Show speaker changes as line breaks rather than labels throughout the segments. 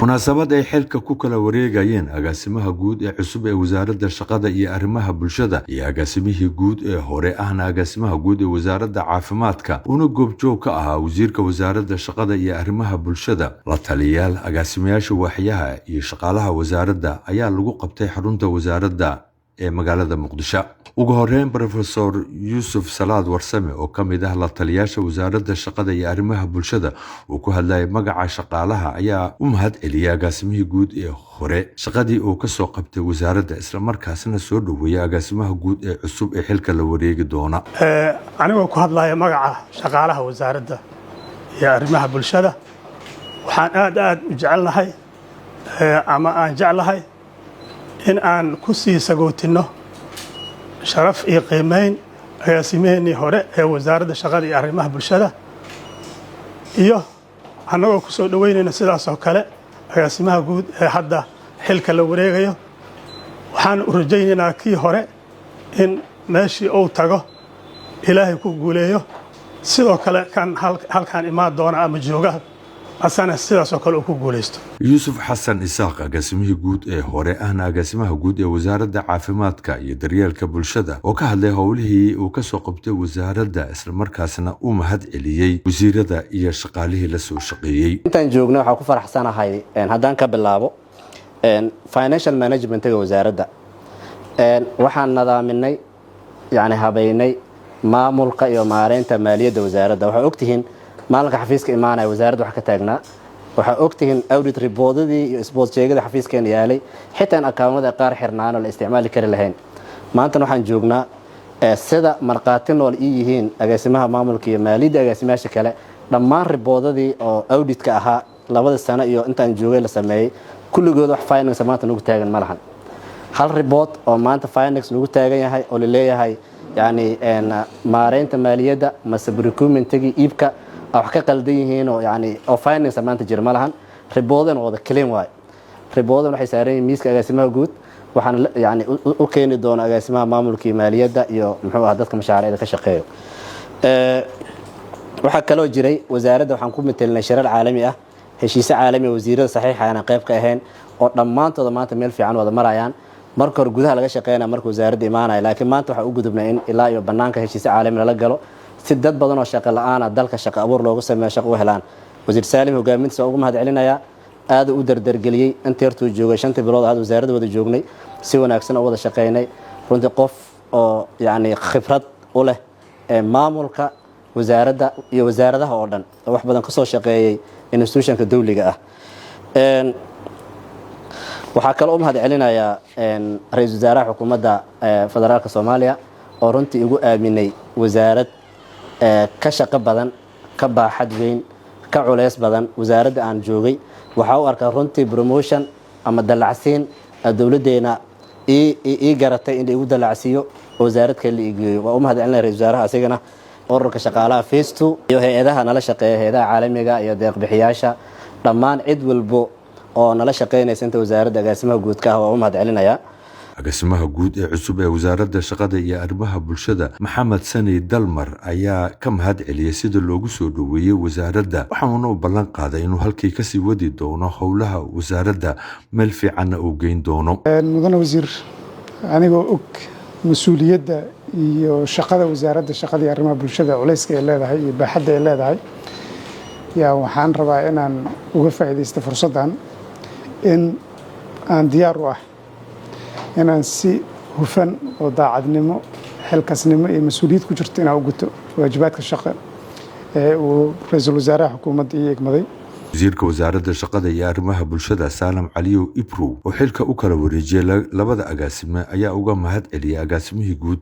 munaasabad ay xilka ku kala wareegayeen agaasimaha guud ee cusub ee wasaaradda shaqada iyo arrimaha bulshada iyo agaasimihii guud ee hore ahna agaasimaha guud ee wasaaradda caafimaadka una goobjoog ka ahaa wasiirka wasaaradda shaqada iyo arrimaha bulshada la taliyayaal agaasimayaasha waaxyaha iyo shaqaalaha wasaaradda ayaa lagu qabtay xarunta wasaaradda ee magaalada Muqdisho. ugu horeyn Professor Yusuf Salaad Warsame oo kamid ah la taliyayaasha wasaaradda shaqada iyo arrimaha bulshada uu ku hadlayay magaca shaqaalaha ayaa u mahad celiyay agaasimihii guud ee hore shaqadii uu ka soo qabtay wasaaradda isla markaasna soo dhaweeyay agaasimaha guud ee cusub ee xilka la wareegi doona.
Anigu ku hadlayo magaca shaqaalaha wasaaradda iyo arrimaha bulshada waxaan aad u jecelnahay ama aan jeclahay in aan ku sii sagootino sharaf iyo qiimeyn agaasimiheenii hore ee wasaaradda shaqada iyo arrimaha bulshada iyo annagoo ku soo dhaweynayna sidaas oo kale agaasimaha guud ee hadda xilka la wareegayo waxaan u rajaynaynaa kii hore in meeshii uu tago ilaahay ku guuleeyo sidoo kale kan halkaan imaan doona ama jooga asana sidaas oo kale uu ku guuleysto.
Yusuf Xasan Isaaq agaasimihii guud ee hore ahna agaasimaha guud ee wasaaradda caafimaadka iyo daryeelka bulshada oo ka hadlay howlihii uu ka soo qabtay wasaaradda isla markaasna u mahad celiyay wasiirada iyo shaqaalihii la soo shaqeeyay.
intaan joogno waxa ku faraxsanahay haddaan ka bilaabo financial management ee wasaaradda waxaan nadaaminay habeynay maamulka iyo maareynta maaliyadda wasaaradda. waxa ogtihiin maalinka xafiiska imaanaya wasaaradda wax ka taagnaa waxa ogtihiin audit reportadii iyo sport sheegada xafiiskeena yaalay xitaa akawnada qaar xirnaan oo la isticmaali kari lahayn. maanta waxaan joognaa sida marqaati nool yihiin agaasimaha maamulka iyo maaliyadda agaasimayaasha kale dhammaan reportadii oo auditka ahaa labada sano iyo intaan joogay la sameeyay kulligood wax finance maanta nagu taagan ma lahan. hal report oo maanta finance nagu taagan yahay oo la leeyahay maareynta maaliyadda mase procurement-gii iibka wax ka qaldan yihiin oo finance maanta jir ma lahan. riboodan wada clean waay. riboodan waxay saaran yihiin miiska agaasimaha guud waxaan u keeni doona agaasimaha maamulka iyo maaliyadda iyo dadka mashaariicda ka shaqeeyo. waxa kale oo jiray wasaaradda waxaan ku metelnay shirar caalami ah heshiis caalami wasiirada saxiixa aan qayb ka ahayn oo dhammaantood maanta meel fiican wada marayaan. marka hore gudaha laga shaqeynaa marka wasaaradda imaanay laakiin maanta waxa u gudubnay in ilaa iyo banaanka heshiis caalami la galo si dad badan oo shaqo la'aan ah dalka shaqo abuur loogu sameeyo shaqo u helaan. wasiir Saalim hogaamintiisa ugu mahad celinaya aad u dardargeliyay intii joogay 5 bilood aad wasaaradda wada joognay si wanaagsan oo wada shaqeynay runtii qof oo khibrad u leh maamulka wasaaradda iyo wasaaradaha oo dhan wax badan ka soo shaqeeyay institutionka dawliga ah. waxaa kale oo mahad celinaya ra'iisul wasaaraha xukuumadda federaalka Soomaaliya oo runtii igu aaminay wasaarad ka shaqo badan ka baaxad weyn ka culeys badan wasaaradda aan joogay. waxa uu arkaa runtii promotion ama dalacsiin dawladeena ii garatay in igu dalacsiyo wasaarad kale iigeeyo. waa u mahad celinaya ra'iisul wasaaraha asigana ururka shaqaalaha phase 2 iyo hay'adaha nala shaqeeya hay'adaha caalamiga iyo deeq bixiyaasha dhammaan cid walbo oo nala shaqeynaysa inta wasaaradda agaasimaha guud ka ah waa u mahad celinaya.
agaasimaha guud ee cusub ee wasaaradda shaqada iyo arrimaha bulshada Maxamed Sani Dalmar ayaa ka mahad celiyay sida loogu soo dhaweeyay wasaaradda waxaana uu ballan qaaday inuu halkii ka sii wadi doono howlaha wasaaradda meel fiican uu geyn doono.
mudane wasiir anigoo og mas'uuliyadda iyo shaqada wasaaradda shaqada iyo arrimaha bulshada culayska ay leedahay iyo baaxadda ay leedahay waxaan rabaa inaan uga faa'iideysto fursaddan in aan diyaar u ah inaan si hufan oo daacadnimo xilkasnimo iyo mas'uuliyad ku jirto inaan u guto waajibaadka shaqo ee uu ra'iisul wasaaraha xukuumadda ii egmaday.
wasiirka wasaaradda shaqada iyo arrimaha bulshada Saalim Caliyow Ibrow oo xilka u kala wareejiyay labada agaasime ayaa uga mahad celiyay agaasimihii guud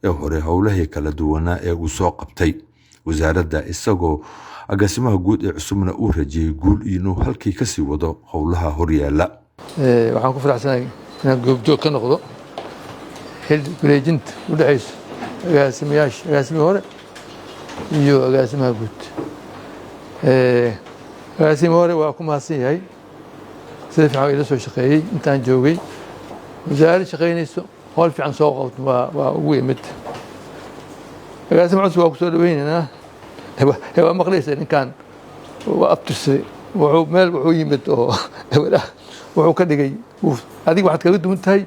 ee hore howlahii kala duwanaa ee uu soo qabtay wasaaradda isagoo agaasimaha guud ee cusubna uu rajiyay guul inuu halkii ka sii wado howlaha horyaala.
waxaan ku faraxsanahay inaan goobjoog ka noqdo xil wareejinta u dhaxaysa agaasimihii hore iyo agaasimaha guud. agaasimaha hore waa ku mahadsan yahay sida fiican ila soo shaqeeyay intaan joogay wasaaradda shaqeynayso howl fiican soo qabto waa ugu yimid. agaasimaha cusub waa ku soo dhaweynaynaa waa maqlaysa ninkan waa abtirsaday wuxuu yimid oo wuxuu ka dhigay adiga waxaad kaga duwan tahay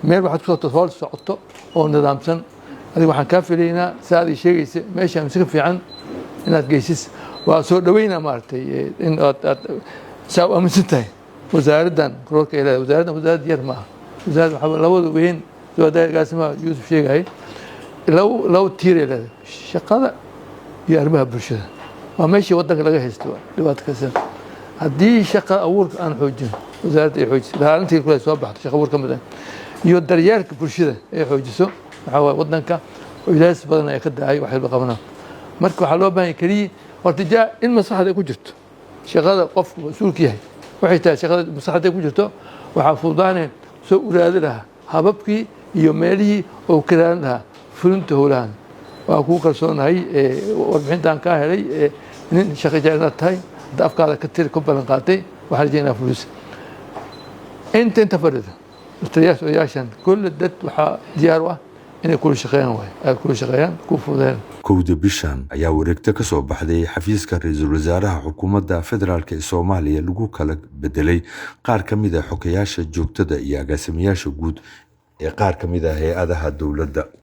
meel waxaad ku soo socoto oo nidaamsan adiga waxaan kaa filaynaa saad ii sheegaysa meesha si fiican inaad geysis waa soo dhaweynaa maartay in aad saa u aaminsan tahay wasaaraddan kororka ilaa wasaaraddan yar maaha wasaaradda waxaa labada weyn soo agaasimaha Yuusuf sheegay labo tiir ee leedahay shaqada iyo arrimaha bulshada waa meeshii waddanka laga haysto dhibaato kasta haddii shaqa abuurka aan xoojin wasaaradda ay xoojiso ilaalintii kule soo baxdo shaqa abuur ka mid ah iyo daryeelka bulshada ay xoojiso waxaa waaye waddanka ilaas badan ay ka daacay wax walba qabanaa marka waxaa loo baahan kaliya horta jaa in maslaxad ay ku jirto shaqada qofku mas'uulka yahay waxay tahay shaqada maslaxad ay ku jirto waxaa fududaanay soo uraadi lahaa hababkii iyo meelihii oo kiraan lahaa fulinta howlahan waa ku kalsoonahay warbixintan ka helay nin shaqo jecel tahay afkaada ka tir ku balan qaatay waxaan rajaynayaa fulis inta farida taliyaashan kull dad waxaa diyaar u ah inay kula shaqeeyaan ku fududeen
kowda bishan ayaa wareegta ka soo baxday xafiiska ra'iisul wasaaraha xukuumadda federaalka ee Soomaaliya lagu kala bedelay qaar ka mid ah xogayaasha joogtada iyo agaasimayaasha guud ee qaar ka mid ah hay'adaha dawladda